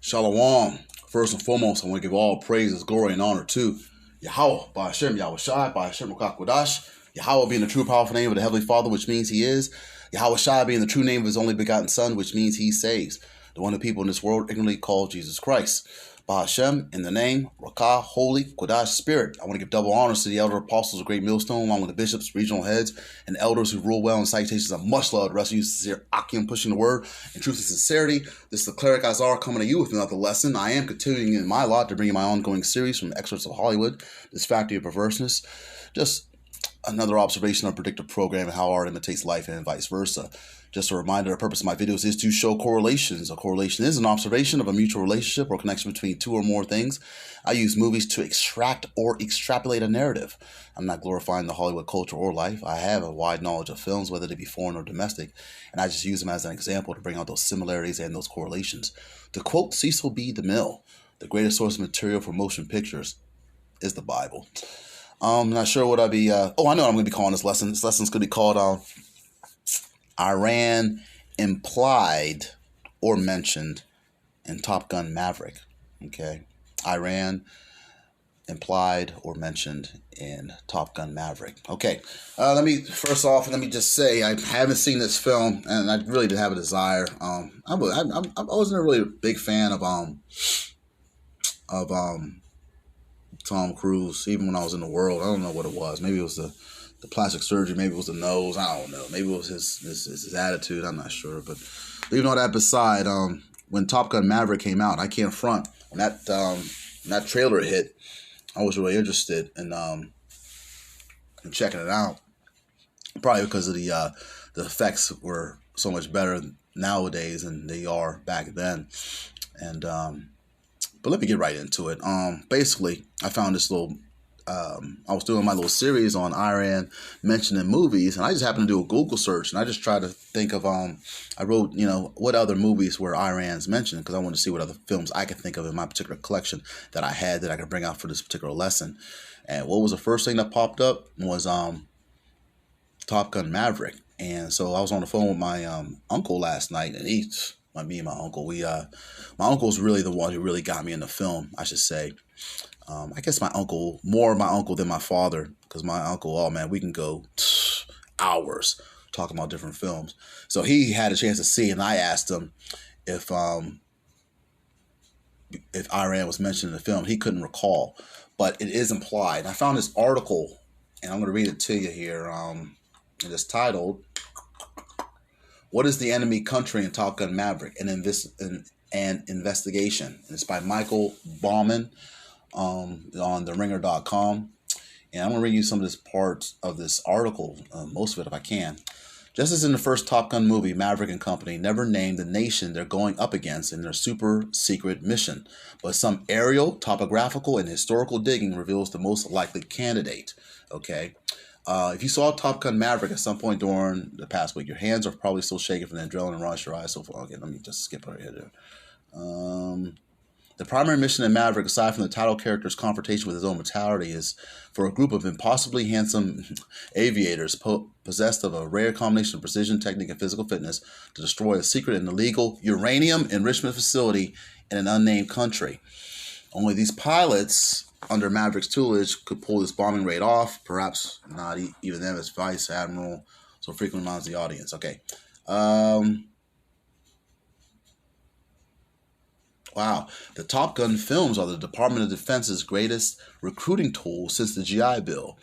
Shalom. First and foremost, I want to give all praises, glory, and honor to Yahweh, by Hashem, Yahweh Shai, by Hashem, Kodash. Yahweh being the true powerful name of the Heavenly Father, which means He is. Yahweh Shai being the true name of His only begotten Son, which means He saves. The one that people in this world ignorantly call Jesus Christ. By Hashem, in the name, Rakah, Holy, Kodash, Spirit. I want to give double honors to the elder apostles of Great Millstone, along with the bishops, regional heads, and elders who rule well, and salutations of much love. The rest of you, sincere Akim, pushing the word in truth and sincerity. This is the cleric Azar coming to you with another lesson. I am continuing in my lot to bring you my ongoing series from Excerpts of Hollywood, this factory of perverseness. Just another observation on predictive programming and how art imitates life and vice versa. Just a reminder, the purpose of my videos is to show correlations. A correlation is an observation of a mutual relationship or connection between two or more things. I use movies to extract or extrapolate a narrative. I'm not glorifying the Hollywood culture or life. I have a wide knowledge of films, whether they be foreign or domestic, and I just use them as an example to bring out those similarities and those correlations. To quote Cecil B. DeMille, the greatest source of material for motion pictures is the Bible. I'm not sure what I'd be... I know what I'm going to be calling this lesson. This lesson's going to be called... Iran implied or mentioned in Top Gun Maverick. Okay. Iran implied or mentioned in Top Gun Maverick. Okay. Let me just say I haven't seen this film, and I really did have a desire. I wasn't a really big fan of Tom Cruise, even when I was in the world. I don't know what it was. Maybe it was the plastic surgery, maybe it was the nose, I don't know. Maybe it was his attitude, I'm not sure. But leaving all that beside, when Top Gun Maverick came out, I can't front. When that trailer hit, I was really interested in checking it out. Probably because of the effects were so much better nowadays than they are back then. And but let me get right into it. Basically, I found this little I was doing my little series on Iran mentioned in movies, and I just happened to do a Google search, and I just tried to think of, I wrote, what other movies were Iran's mentioned, because I wanted to see what other films I could think of in my particular collection that I had that I could bring out for this particular lesson. And what was the first thing that popped up was Top Gun Maverick. And so I was on the phone with my uncle last night, and me and my uncle, my uncle's really the one who really got me into film, I should say. I guess more my uncle than my father, because my uncle, oh man, we can go hours talking about different films. So he had a chance to see, and I asked him if Iran was mentioned in the film. He couldn't recall, but it is implied. And I found this article, and I'm going to read it to you here. It is titled, "What is the Enemy Country in Top Gun Maverick? An Investigation." And it's by Michael Bauman. On theringer.com, and I'm going to read you some of this parts of this article, most of it if I can. Just as in the first Top Gun movie, Maverick and company never named the nation they're going up against in their super secret mission, but some aerial, topographical, and historical digging reveals the most likely candidate. Okay, if you saw Top Gun Maverick at some point during the past week, your hands are probably still shaking from the adrenaline rush, your eyes so far. Okay, let me just skip right here. The primary mission in Maverick, aside from the title character's confrontation with his own mortality, is for a group of impossibly handsome aviators possessed of a rare combination of precision, technique, and physical fitness to destroy a secret and illegal uranium enrichment facility in an unnamed country. Only these pilots, under Maverick's tutelage, could pull this bombing raid off. Perhaps not even them as Vice Admiral so frequently reminds the audience. Okay. Wow. The Top Gun films are the Department of Defense's greatest recruiting tool since the GI Bill.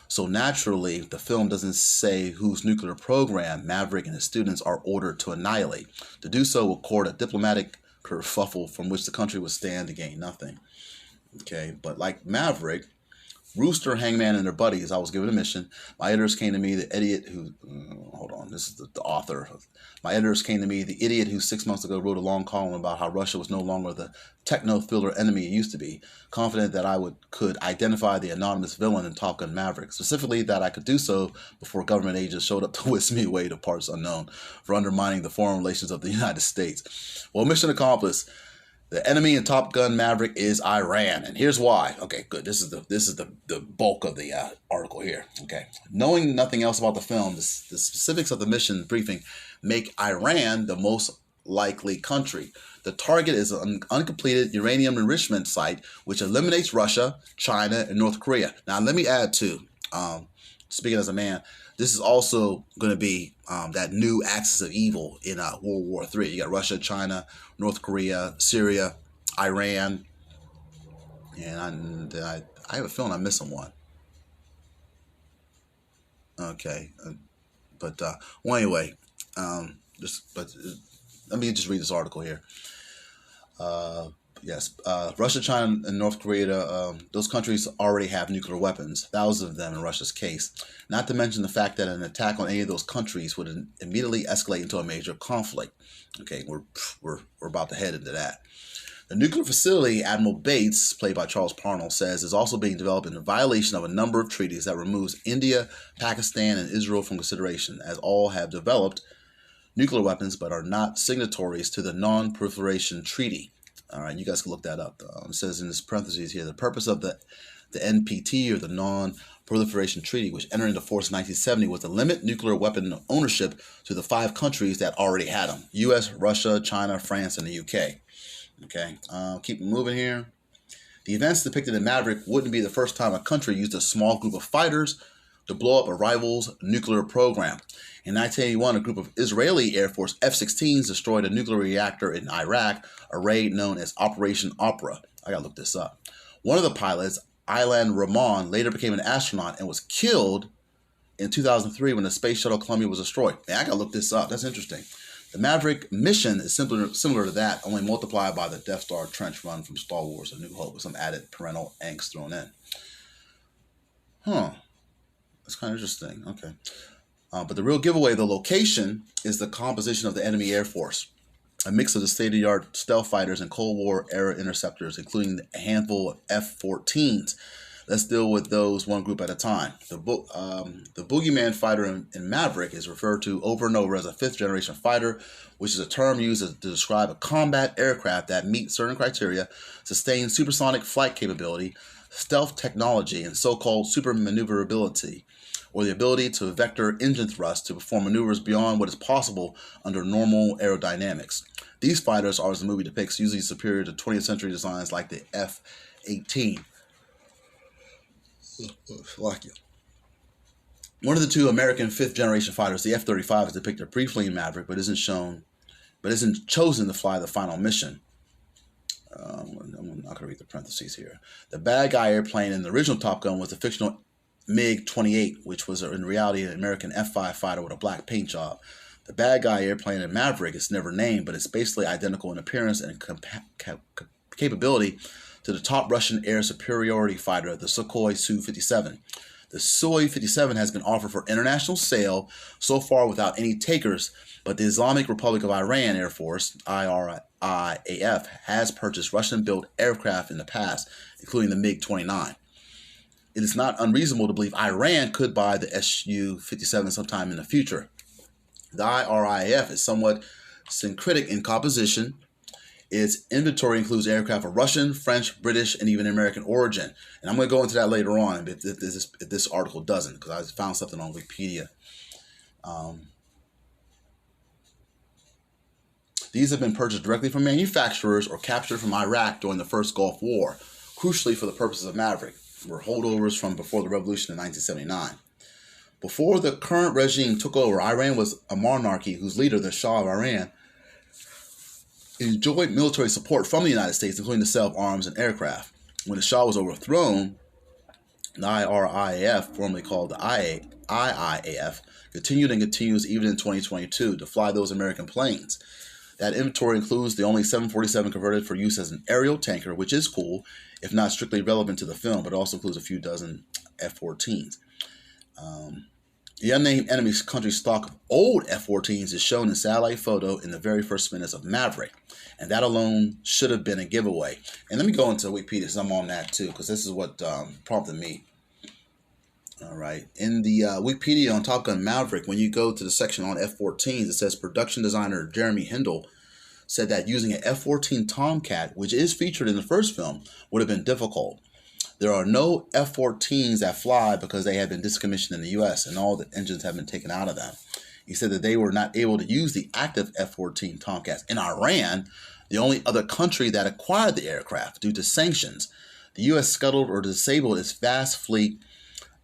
So naturally, the film doesn't say whose nuclear program Maverick and his students are ordered to annihilate. To do so will court a diplomatic kerfuffle from which the country would stand to gain nothing. Okay, but like Maverick, Rooster, Hangman, and their buddies, I was given a mission. My editors came to me, the idiot who... this is the author. My editors came to me, the idiot who 6 months ago wrote a long column about how Russia was no longer the techno-thriller enemy it used to be, confident that I could identify the anonymous villain in Top Gun Maverick, specifically that I could do so before government agents showed up to whisk me away to parts unknown for undermining the foreign relations of the United States. Well, mission accomplished. The enemy in Top Gun Maverick is Iran, and here's why. Okay, good. This is the bulk of the article here. Okay, knowing nothing else about the film, the specifics of the mission briefing make Iran the most likely country. The target is an uncompleted uranium enrichment site, which eliminates Russia, China, and North Korea. Now, let me add too, speaking as a man, this is also going to be that new axis of evil in World War III. You got Russia, China, North Korea, Syria, Iran, and I have a feeling I'm missing one. Okay, well, anyway, let me just read this article here. Yes, Russia, China, and North Korea, those countries already have nuclear weapons, thousands of them in Russia's case. Not to mention the fact that an attack on any of those countries would immediately escalate into a major conflict. Okay, we're about to head into that. The nuclear facility, Admiral Bates, played by Charles Parnell, says is also being developed in violation of a number of treaties that removes India, Pakistan, and Israel from consideration, as all have developed nuclear weapons but are not signatories to the Non-Proliferation Treaty. All right, you guys can look that up. It says in this parentheses here, the purpose of the NPT, or the Non-Proliferation Treaty, which entered into force in 1970, was to limit nuclear weapon ownership to the 5 countries that already had them: U.S., Russia, China, France, and the U.K. Okay, keep moving here. The events depicted in Maverick wouldn't be the first time a country used a small group of fighters to blow up a rival's nuclear program. In 1981, a group of Israeli Air Force F-16s destroyed a nuclear reactor in Iraq, a raid known as Operation Opera. I gotta look this up. One of the pilots, Ilan Ramon, later became an astronaut and was killed in 2003 when the Space Shuttle Columbia was destroyed. Man, I gotta look this up. That's interesting. The Maverick mission is similar to that, only multiplied by the Death Star trench run from Star Wars: A New Hope, with some added parental angst thrown in. That's kind of interesting. Okay. But the real giveaway, the location, is the composition of the enemy Air Force. A mix of the state-of-the-art stealth fighters and Cold War-era interceptors, including a handful of F-14s. Let's deal with those one group at a time. The Boogeyman fighter in Maverick is referred to over and over as a 5th-generation fighter, which is a term used to describe a combat aircraft that meets certain criteria: sustained supersonic flight capability, stealth technology, and so-called super maneuverability, or the ability to vector engine thrust to perform maneuvers beyond what is possible under normal aerodynamics. These fighters are, as the movie depicts, usually superior to 20th century designs like the F-18. One of the 2 American 5th-generation fighters, the F-35, is depicted briefly in Maverick, but isn't chosen to fly the final mission. I'm not going to read the parentheses here. The bad guy airplane in the original Top Gun was the fictional MiG-28, which was in reality an American F-5 fighter with a black paint job. The bad guy airplane in Maverick is never named, but it's basically identical in appearance and capability to the top Russian air superiority fighter, the Sukhoi Su-57. The Su-57 has been offered for international sale so far without any takers, but the Islamic Republic of Iran Air Force, IRIAF, has purchased Russian-built aircraft in the past, including the MiG-29. It is not unreasonable to believe Iran could buy the Su-57 sometime in the future. The IRIAF is somewhat syncretic in composition. Its inventory includes aircraft of Russian, French, British, and even American origin. And I'm going to go into that later on if this article doesn't, because I found something on Wikipedia. These have been purchased directly from manufacturers or captured from Iraq during the First Gulf War, crucially for the purposes of Maverick, were holdovers from before the revolution in 1979. Before the current regime took over, Iran was a monarchy whose leader, the Shah of Iran, enjoyed military support from the United States, including the sale of arms and aircraft. When the Shah was overthrown, the IRIAF, formerly called the IIAF, continued and continues even in 2022 to fly those American planes. That inventory includes the only 747 converted for use as an aerial tanker, which is cool, if not strictly relevant to the film, but also includes a few dozen F-14s. The unnamed enemy country stock of old F-14s is shown in satellite photo in the very first minutes of Maverick, and that alone should have been a giveaway. And let me go into Wikipedia, because I'm on that too, because this is what prompted me. All right, in the Wikipedia on Top Gun Maverick, when you go to the section on F-14s, it says production designer Jeremy Hindle said that using an F-14 Tomcat, which is featured in the first film, would have been difficult. There are no F-14s that fly because they have been decommissioned in the U.S. and all the engines have been taken out of them. He said that they were not able to use the active F-14 Tomcats in Iran, the only other country that acquired the aircraft, due to sanctions. The U.S. scuttled or disabled its vast fleet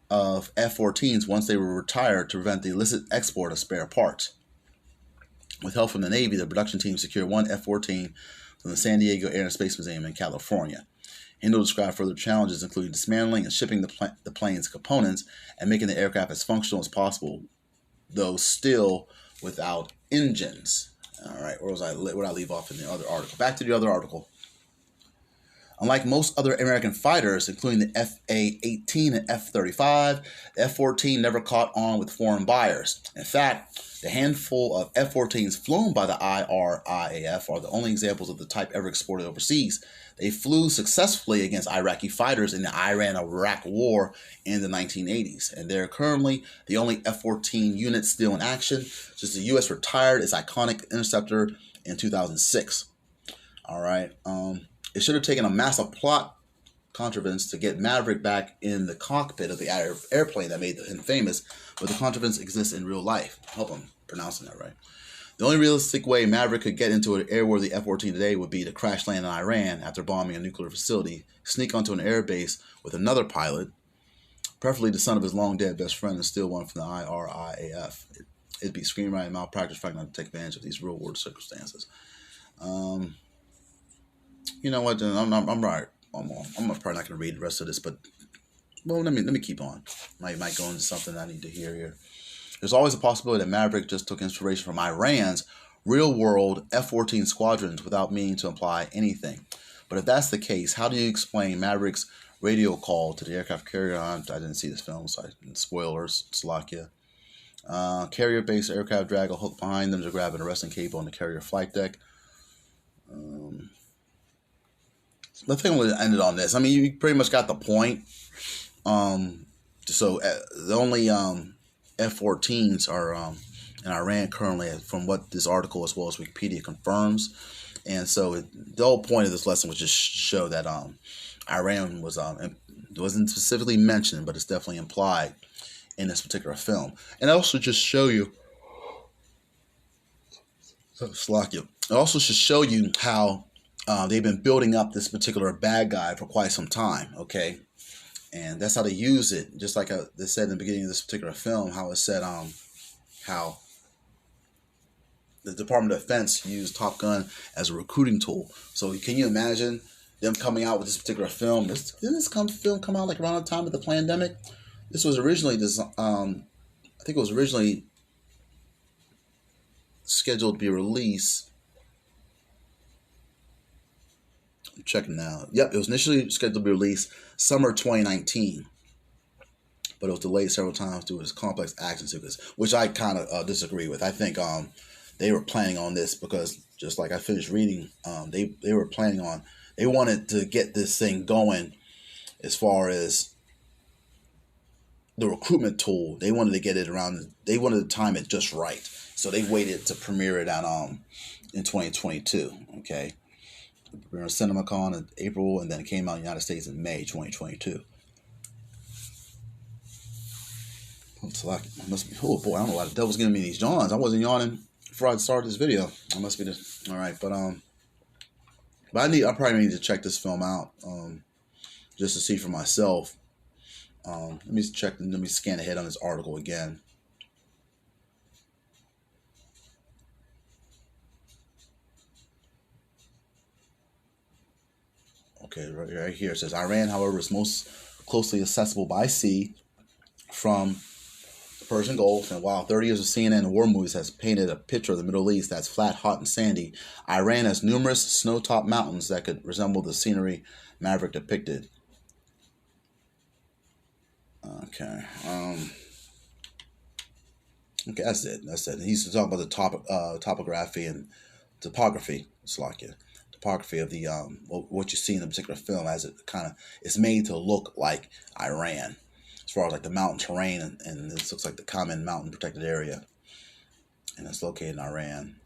of F-14s once they were retired to prevent the illicit export of spare parts. With help from the Navy, the production team secured one F-14 from the San Diego Air and Space Museum in California. Hindle described further challenges, including dismantling and shipping the plane's components and making the aircraft as functional as possible, though still without engines. All right, where did I leave off in the other article? Back to the other article. Unlike most other American fighters, including the F/A-18 and F-35, the F-14 never caught on with foreign buyers. In fact, the handful of F-14s flown by the IRIAF are the only examples of the type ever exported overseas. They flew successfully against Iraqi fighters in the Iran-Iraq War in the 1980s, and they're currently the only F-14 unit still in action, since the U.S. retired its iconic interceptor in 2006. All right. It should have taken a massive plot contrivance to get Maverick back in the cockpit of the airplane that made him famous, but the contrivance exists in real life. I hope I'm pronouncing that right. The only realistic way Maverick could get into an airworthy F-14 today would be to crash land in Iran after bombing a nuclear facility, sneak onto an air base with another pilot, preferably the son of his long-dead best friend and steal one from the IRIAF. It'd be screenwriting malpractice if I can take advantage of these real-world circumstances. You know what? I'm right. I'm probably not going to read the rest of this, but well, let me keep on. Might go into something I need to hear here. There's always a possibility that Maverick just took inspiration from Iran's real-world F-14 squadrons without meaning to imply anything. But if that's the case, how do you explain Maverick's radio call to the aircraft carrier? I didn't see this film, so spoilers, Slovakia. Carrier-based aircraft drag a hook behind them to grab an arresting cable on the carrier flight deck. The thing would have ended on this. I mean, you pretty much got the point. So the only F-14s are in Iran currently, from what this article as well as Wikipedia confirms. And so the whole point of this lesson was just show that Iran wasn't specifically mentioned, but it's definitely implied in this particular film. And also just show you, it also should show you how they've been building up this particular bad guy for quite some time, okay? And that's how they use it. Just like they said in the beginning of this particular film, how it said how the Department of Defense used Top Gun as a recruiting tool. So can you imagine them coming out with this particular film? Didn't this film come out like around the time of the pandemic? This was originally I think it was originally scheduled to be released. I'm checking now. Yep, it was initially scheduled to be released summer 2019, but it was delayed several times due to its complex action sequence, which I kind of disagree with. I think they were planning on this because, just like I finished reading, they were planning on, they wanted to get this thing going as far as the recruitment tool. They wanted to get it around, they wanted to time it just right. So they waited to premiere it on in 2022, okay? We were on CinemaCon in April, and then it came out in the United States in May 2022. Oh boy, I don't know why the devil's giving me these yawns. I wasn't yawning before I started this video. I must be just all right, but I probably need to check this film out just to see for myself. Let me scan ahead on this article again. Okay, right here it says Iran, however, is most closely accessible by sea from the Persian Gulf, and while 30 years of CNN and war movies has painted a picture of the Middle East that's flat, hot, and sandy, Iran has numerous snow-topped mountains that could resemble the scenery Maverick depicted. Okay. Okay, that's it. He's talking about the topography and topography. Slovakia. Topography of the what you see in the particular film, as it kind of is made to look like Iran, as far as like the mountain terrain, and this looks like the common mountain protected area, and it's located in Iran.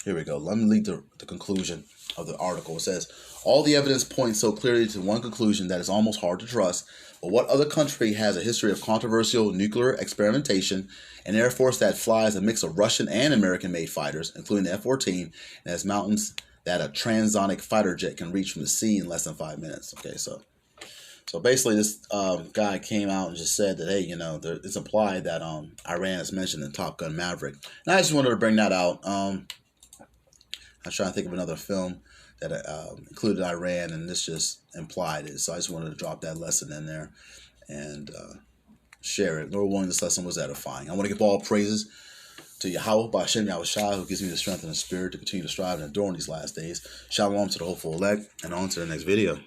Here we go. Let me read the conclusion of the article. It says, all the evidence points so clearly to one conclusion that is almost hard to trust. But what other country has a history of controversial nuclear experimentation, an Air Force that flies a mix of Russian and American-made fighters, including the F-14, and has mountains that a transonic fighter jet can reach from the sea in less than 5 minutes? Okay, so basically this guy came out and just said that, hey, you know, it's implied that Iran is mentioned in Top Gun Maverick. And I just wanted to bring that out. I was trying to think of another film that included Iran, and this just implied it. So I just wanted to drop that lesson in there and share it. Lord willing, this lesson was edifying. I want to give all praises to Yahweh, Ba'Shem Yahushua, who gives me the strength and the spirit to continue to strive and endure in these last days. Shalom to the hopeful elect, and on to the next video.